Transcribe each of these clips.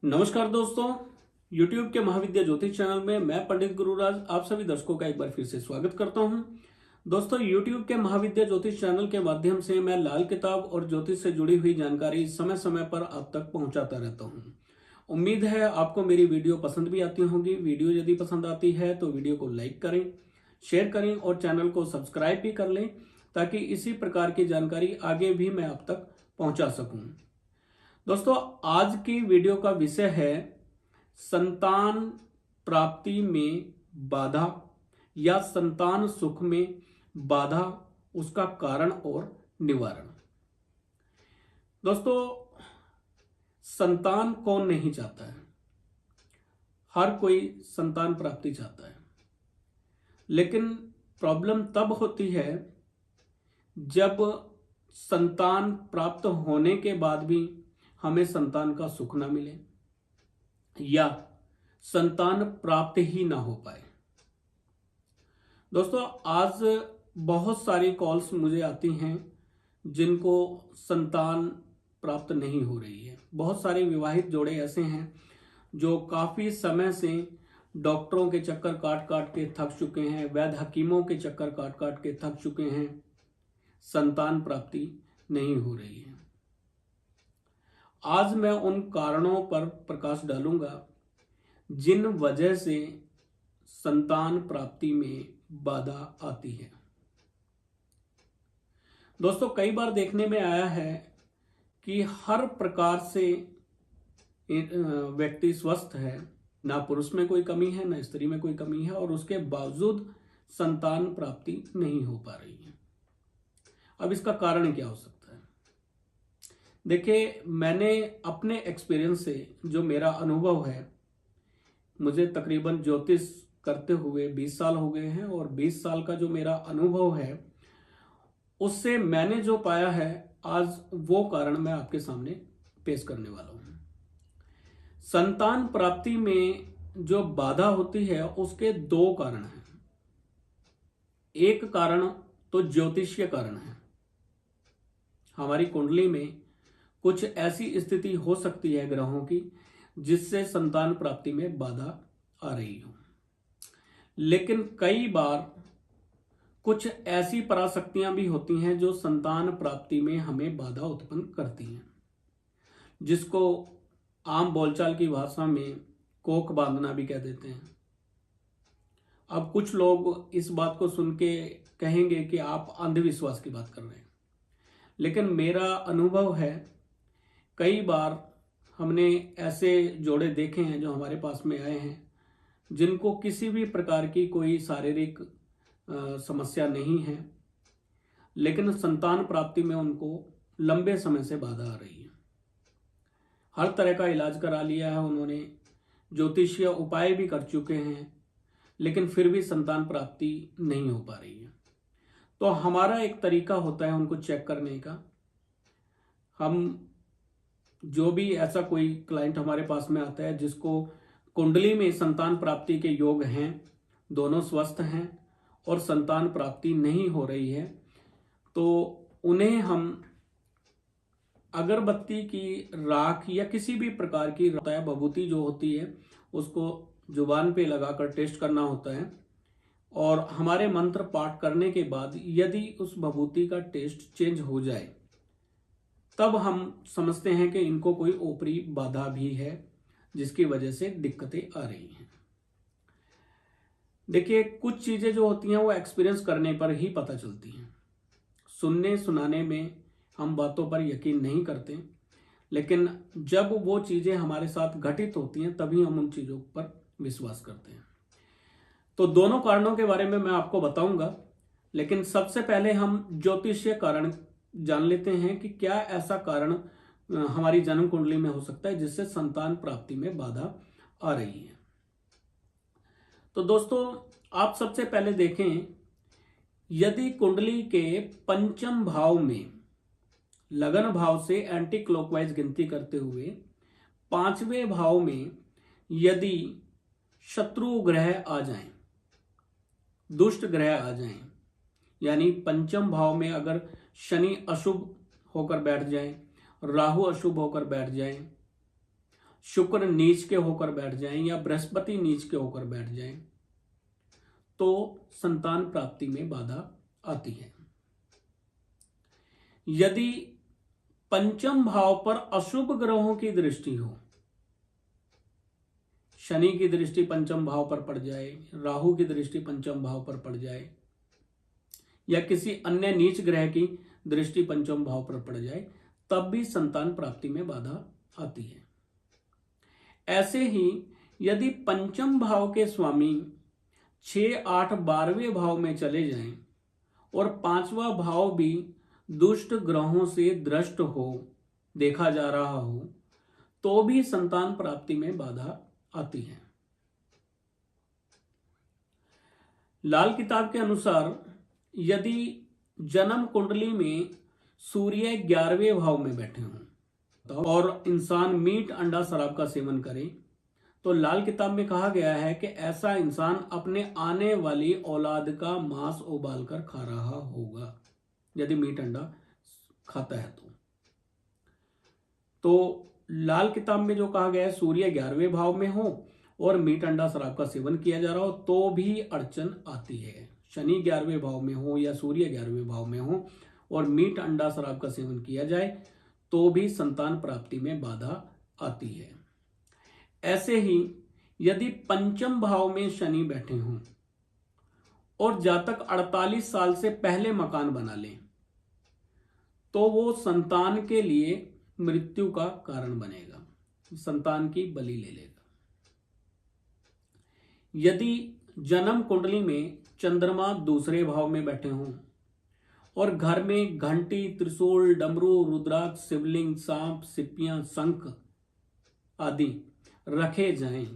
नमस्कार दोस्तों, YouTube के महाविद्या ज्योतिष चैनल में मैं पंडित गुरुराज आप सभी दर्शकों का एक बार फिर से स्वागत करता हूं। दोस्तों, YouTube के महाविद्या ज्योतिष चैनल के माध्यम से मैं लाल किताब और ज्योतिष से जुड़ी हुई जानकारी समय समय पर आप तक पहुंचाता रहता हूं। उम्मीद है आपको मेरी वीडियो पसंद भी आती होंगी। वीडियो यदि पसंद आती है तो वीडियो को लाइक करें, शेयर करें और चैनल को सब्सक्राइब भी कर लें ताकि इसी प्रकार की जानकारी आगे भी मैं आप तक पहुंचा सकूं। दोस्तों, आज की वीडियो का विषय है संतान प्राप्ति में बाधा या संतान सुख में बाधा, उसका कारण और निवारण। दोस्तों, संतान कौन नहीं चाहता है? हर कोई संतान प्राप्ति चाहता है, लेकिन प्रॉब्लम तब होती है जब संतान प्राप्त होने के बाद भी हमें संतान का सुख ना मिले या संतान प्राप्त ही ना हो पाए। दोस्तों, आज बहुत सारी कॉल्स मुझे आती हैं जिनको संतान प्राप्त नहीं हो रही है। बहुत सारे विवाहित जोड़े ऐसे हैं जो काफी समय से डॉक्टरों के चक्कर काट काट के थक चुके हैं, वैद्य हकीमों के चक्कर काट काट के थक चुके हैं, संतान प्राप्ति नहीं हो रही है। आज मैं उन कारणों पर प्रकाश डालूंगा जिन वजह से संतान प्राप्ति में बाधा आती है। दोस्तों, कई बार देखने में आया है कि हर प्रकार से व्यक्ति स्वस्थ है, ना पुरुष में कोई कमी है ना स्त्री में कोई कमी है, और उसके बावजूद संतान प्राप्ति नहीं हो पा रही है। अब इसका कारण क्या हो सकता है? देखिए, मैंने अपने एक्सपीरियंस से, जो मेरा अनुभव है, मुझे तकरीबन ज्योतिष करते हुए 20 साल हो गए हैं, और 20 साल का जो मेरा अनुभव है उससे मैंने जो पाया है, आज वो कारण मैं आपके सामने पेश करने वाला हूं। संतान प्राप्ति में जो बाधा होती है उसके दो कारण हैं। एक कारण तो ज्योतिषीय कारण है। हमारी कुंडली में कुछ ऐसी स्थिति हो सकती है ग्रहों की जिससे संतान प्राप्ति में बाधा आ रही हो, लेकिन कई बार कुछ ऐसी पराशक्तियां भी होती हैं जो संतान प्राप्ति में हमें बाधा उत्पन्न करती हैं, जिसको आम बोलचाल की भाषा में कोख बांधना भी कह देते हैं। अब कुछ लोग इस बात को सुन के कहेंगे कि आप अंधविश्वास की बात कर रहे हैं, लेकिन मेरा अनुभव है, कई बार हमने ऐसे जोड़े देखे हैं जो हमारे पास में आए हैं जिनको किसी भी प्रकार की कोई शारीरिक समस्या नहीं है, लेकिन संतान प्राप्ति में उनको लंबे समय से बाधा आ रही है। हर तरह का इलाज करा लिया है उन्होंने, ज्योतिषीय उपाय भी कर चुके हैं, लेकिन फिर भी संतान प्राप्ति नहीं हो पा रही है। तो हमारा एक तरीका होता है उनको चेक करने का। हम जो भी ऐसा कोई क्लाइंट हमारे पास में आता है जिसको कुंडली में संतान प्राप्ति के योग हैं, दोनों स्वस्थ हैं और संतान प्राप्ति नहीं हो रही है, तो उन्हें हम अगरबत्ती की राख या किसी भी प्रकार की भभूति जो होती है उसको जुबान पे लगाकर टेस्ट करना होता है, और हमारे मंत्र पाठ करने के बाद यदि उस भभूति का टेस्ट चेंज हो जाए तब हम समझते हैं कि इनको कोई ऊपरी बाधा भी है जिसकी वजह से दिक्कतें आ रही हैं। देखिए, कुछ चीजें जो होती हैं वो एक्सपीरियंस करने पर ही पता चलती हैं। सुनने सुनाने में हम बातों पर यकीन नहीं करते, लेकिन जब वो चीजें हमारे साथ घटित होती हैं तभी हम उन चीजों पर विश्वास करते हैं। तो दोनों कारणों के बारे में मैं आपको बताऊंगा, लेकिन सबसे पहले हम ज्योतिषीय कारण जान लेते हैं कि क्या ऐसा कारण हमारी जन्म कुंडली में हो सकता है जिससे संतान प्राप्ति में बाधा आ रही है। तो दोस्तों, आप सबसे पहले देखें, यदि कुंडली के पंचम भाव में लगन भाव से एंटी क्लॉकवाइज गिनती करते हुए पांचवें भाव में यदि शत्रु ग्रह आ जाएं, दुष्ट ग्रह आ जाएं, यानी पंचम भाव में अगर शनि अशुभ होकर बैठ जाए, राहु अशुभ होकर बैठ जाए, शुक्र नीच के होकर बैठ जाएं या बृहस्पति नीच के होकर बैठ जाएं तो संतान प्राप्ति में बाधा आती है। यदि पंचम भाव पर अशुभ ग्रहों की दृष्टि हो, शनि की दृष्टि पंचम भाव पर पड़ जाए, राहु की दृष्टि पंचम भाव पर पड़ जाए या किसी अन्य नीच ग्रह की दृष्टि पंचम भाव पर पड़ जाए, तब भी संतान प्राप्ति में बाधा आती है। ऐसे ही यदि पंचम भाव के स्वामी 6, 8, 12वें भाव में चले जाएं और 5वां भाव भी दुष्ट ग्रहों से दृष्ट हो, देखा जा रहा हो, तो भी संतान प्राप्ति में बाधा आती है। लाल किताब के अनुसार यदि जन्म कुंडली में सूर्य 11वें भाव में बैठे हों और इंसान मीट, अंडा, शराब का सेवन करे, तो लाल किताब में कहा गया है कि ऐसा इंसान अपने आने वाली औलाद का मांस उबाल कर खा रहा होगा, यदि मीट अंडा खाता है तो लाल किताब में जो कहा गया है सूर्य 11वें भाव में हो और मीट अंडा शराब का सेवन किया जा रहा हो तो भी अड़चन आती है। शनि 11वें भाव में हो या सूर्य 11वें भाव में हो और मीट अंडा शराब का सेवन किया जाए तो भी संतान प्राप्ति में बाधा आती है। ऐसे ही यदि पंचम भाव में शनि बैठे हों और जातक 48 साल से पहले मकान बना ले तो वो संतान के लिए मृत्यु का कारण बनेगा, संतान की बलि ले लेगा। यदि जन्म कुंडली में चंद्रमा 2 भाव में बैठे हों और घर में घंटी, त्रिशूल, डमरू, रुद्राक्ष, शिवलिंग, सांप, सिप्पियां, शंख आदि रखे जाएं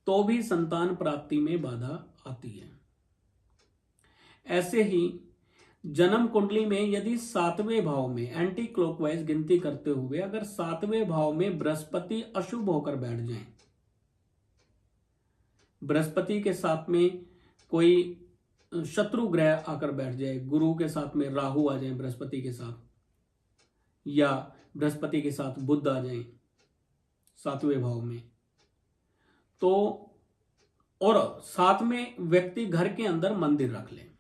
तो भी संतान प्राप्ति में बाधा आती है। ऐसे ही जन्म कुंडली में यदि 7वें भाव में एंटी क्लॉकवाइज गिनती करते हुए अगर 7वें भाव में बृहस्पति अशुभ होकर बैठ जाएं, बृहस्पति के साथ में कोई शत्रु ग्रह आकर बैठ जाए, गुरु के साथ में राहु आ जाए बृहस्पति के साथ, या बृहस्पति के साथ बुध आ जाए 7वें भाव में, तो और साथ में व्यक्ति घर के अंदर मंदिर रख ले,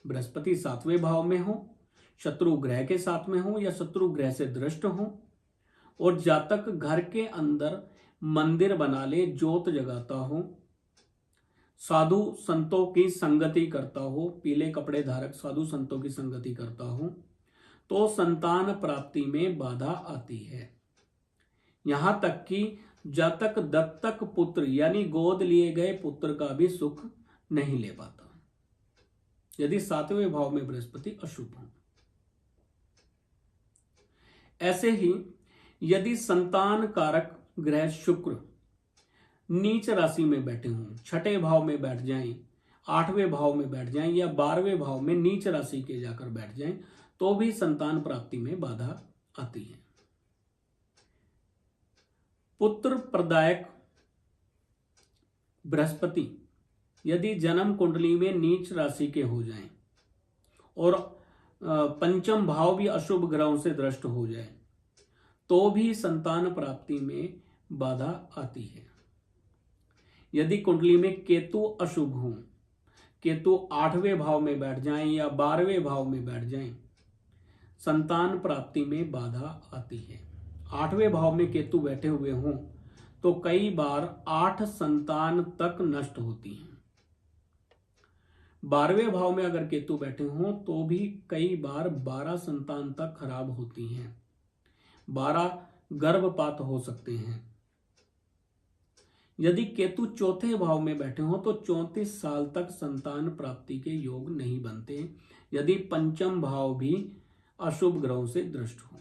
बृहस्पति 7वें भाव में हो, शत्रु ग्रह के साथ में हो या शत्रु ग्रह से दृष्ट हो और जातक घर के अंदर मंदिर बना ले, जोत जगाता हो, साधु संतों की संगति करता हो, पीले कपड़े धारक साधु संतों की संगति करता हो, तो संतान प्राप्ति में बाधा आती है। यहां तक कि जातक दत्तक पुत्र यानी गोद लिए गए पुत्र का भी सुख नहीं ले पाता यदि 7वें भाव में बृहस्पति अशुभ हो। ऐसे ही यदि संतान कारक ग्रह शुक्र नीच राशि में बैठे हों, 6ठे भाव में बैठ जाएं, 8वें भाव में बैठ जाएं या 12वें भाव में नीच राशि के जाकर बैठ जाएं तो भी संतान प्राप्ति में बाधा आती है। पुत्र प्रदायक बृहस्पति यदि जन्म कुंडली में नीच राशि के हो जाएं और पंचम भाव भी अशुभ ग्रहों से दृष्ट हो जाए तो भी संतान प्राप्ति में बाधा आती है। यदि कुंडली में केतु अशुभ हो, केतु 8वें भाव में बैठ जाएं या 12वें भाव में बैठ जाएं, संतान प्राप्ति में बाधा आती है। 8वें भाव में केतु बैठे हुए हों तो कई बार 8 संतान तक नष्ट होती हैं। 12वें भाव में अगर केतु बैठे हों तो भी कई बार 12 संतान तक खराब होती हैं, 12 गर्भपात हो सकते हैं। यदि केतु 4थे भाव में बैठे हों तो 34 साल तक संतान प्राप्ति के योग नहीं बनते यदि पंचम भाव भी अशुभ ग्रहों से दृष्ट हो।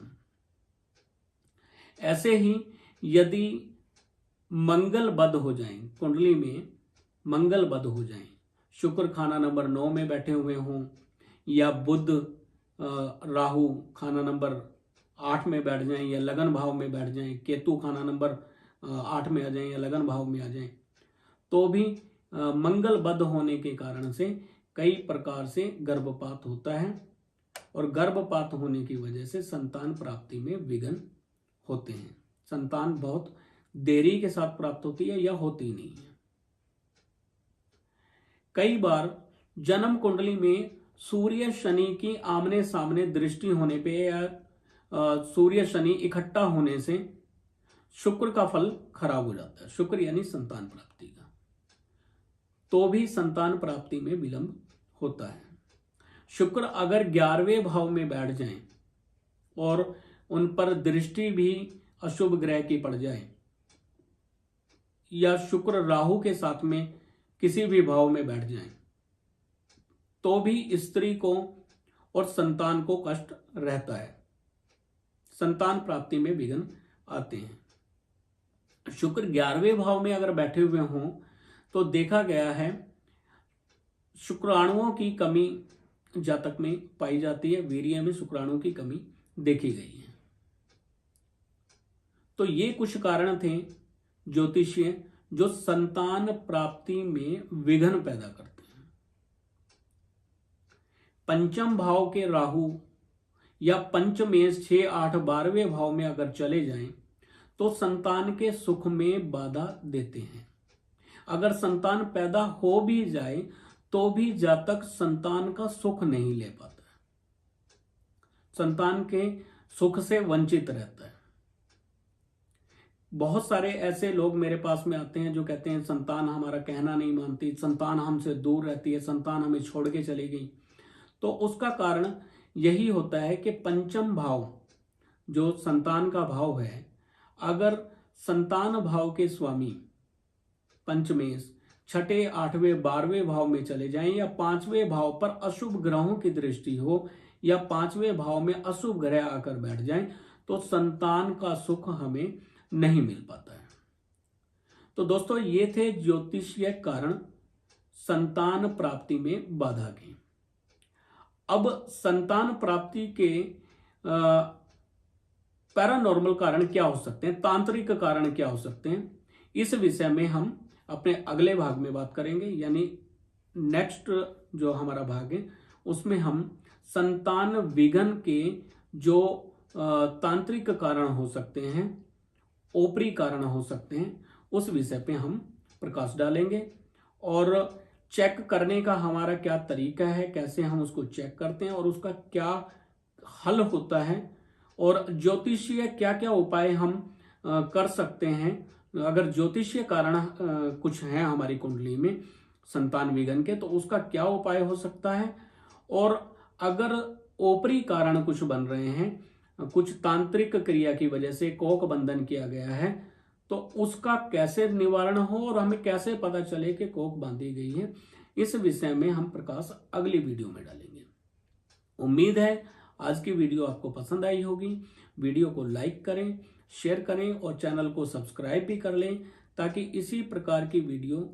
ऐसे ही यदि मंगल बद हो जाएं, कुंडली में मंगल बद हो जाएं, शुक्र खाना नंबर 9 में बैठे हुए हों या बुध राहु खाना नंबर 8 में बैठ जाएं या लगन भाव में बैठ जाएं, केतु खाना नंबर 8 में आ जाएं या लगन भाव में आ जाएं, तो भी मंगल बद होने के कारण से कई प्रकार से गर्भपात होता है और गर्भपात होने की वजह से संतान प्राप्ति में विघ्न होते हैं। संतान बहुत देरी के साथ प्राप्त होती है या होती नहीं है। कई बार जन्म कुंडली में सूर्य शनि की आमने सामने दृष्टि होने पे या सूर्य शनि इकट्ठा होने से शुक्र का फल खराब हो जाता है, शुक्र यानी संतान प्राप्ति का, तो भी संतान प्राप्ति में विलंब होता है। शुक्र अगर 11वें भाव में बैठ जाएं और उन पर दृष्टि भी अशुभ ग्रह की पड़ जाए, या शुक्र राहु के साथ में किसी भी भाव में बैठ जाए, तो भी स्त्री को और संतान को कष्ट रहता है, संतान प्राप्ति में विघ्न आते हैं। शुक्र 11वें भाव में अगर बैठे हुए हों तो देखा गया है शुक्राणुओं की कमी जातक में पाई जाती है, वीर्य में शुक्राणुओं की कमी देखी गई है। तो ये कुछ कारण थे ज्योतिषीय जो संतान प्राप्ति में विघ्न पैदा करते हैं। पंचम भाव के राहु या पंचमेश 6, 8, 12वें भाव में अगर चले जाएं तो संतान के सुख में बाधा देते हैं। अगर संतान पैदा हो भी जाए तो भी जातक संतान का सुख नहीं ले पाता, संतान के सुख से वंचित रहता है। बहुत सारे ऐसे लोग मेरे पास में आते हैं जो कहते हैं संतान हमारा कहना नहीं मानती, संतान हमसे दूर रहती है, संतान हमें छोड़ के चली गई। तो उसका कारण यही होता है कि पंचम भाव जो संतान का भाव है, अगर संतान भाव के स्वामी पंचमेश 6, 8वें, 12वें भाव में चले जाएं या 5वें भाव पर अशुभ ग्रहों की दृष्टि हो या 5वें भाव में अशुभ ग्रह आकर बैठ जाएं तो संतान का सुख हमें नहीं मिल पाता है। तो दोस्तों ये थे ज्योतिषीय कारण संतान प्राप्ति में बाधा के। अब संतान प्राप्ति के पैरानॉर्मल कारण क्या हो सकते हैं, तांत्रिक कारण क्या हो सकते हैं, इस विषय में हम अपने अगले भाग में बात करेंगे। यानी नेक्स्ट जो हमारा भाग है उसमें हम संतान विघ्न के जो तांत्रिक कारण हो सकते हैं, ओपरी कारण हो सकते हैं, उस विषय पे हम प्रकाश डालेंगे और चेक करने का हमारा क्या तरीका है, कैसे हम उसको चेक करते हैं और उसका क्या हल होता है, और ज्योतिषीय क्या क्या उपाय हम कर सकते हैं अगर ज्योतिषीय कारण कुछ है हमारी कुंडली में संतान विघ्न के, तो उसका क्या उपाय हो सकता है। और अगर ओपरी कारण कुछ बन रहे हैं, कुछ तांत्रिक क्रिया की वजह से कोक बंधन किया गया है, तो उसका कैसे निवारण हो और हमें कैसे पता चले कि कोक बांधी गई है, इस विषय में हम प्रकाश अगली वीडियो में डालेंगे। उम्मीद है आज की वीडियो आपको पसंद आई होगी। वीडियो को लाइक करें, शेयर करें और चैनल को सब्सक्राइब भी कर लें ताकि इसी प्रकार की वीडियो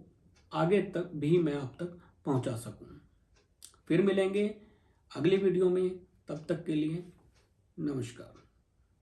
आगे तक भी मैं आप तक पहुंचा सकूं। फिर मिलेंगे अगली वीडियो में, तब तक के लिए नमस्कार।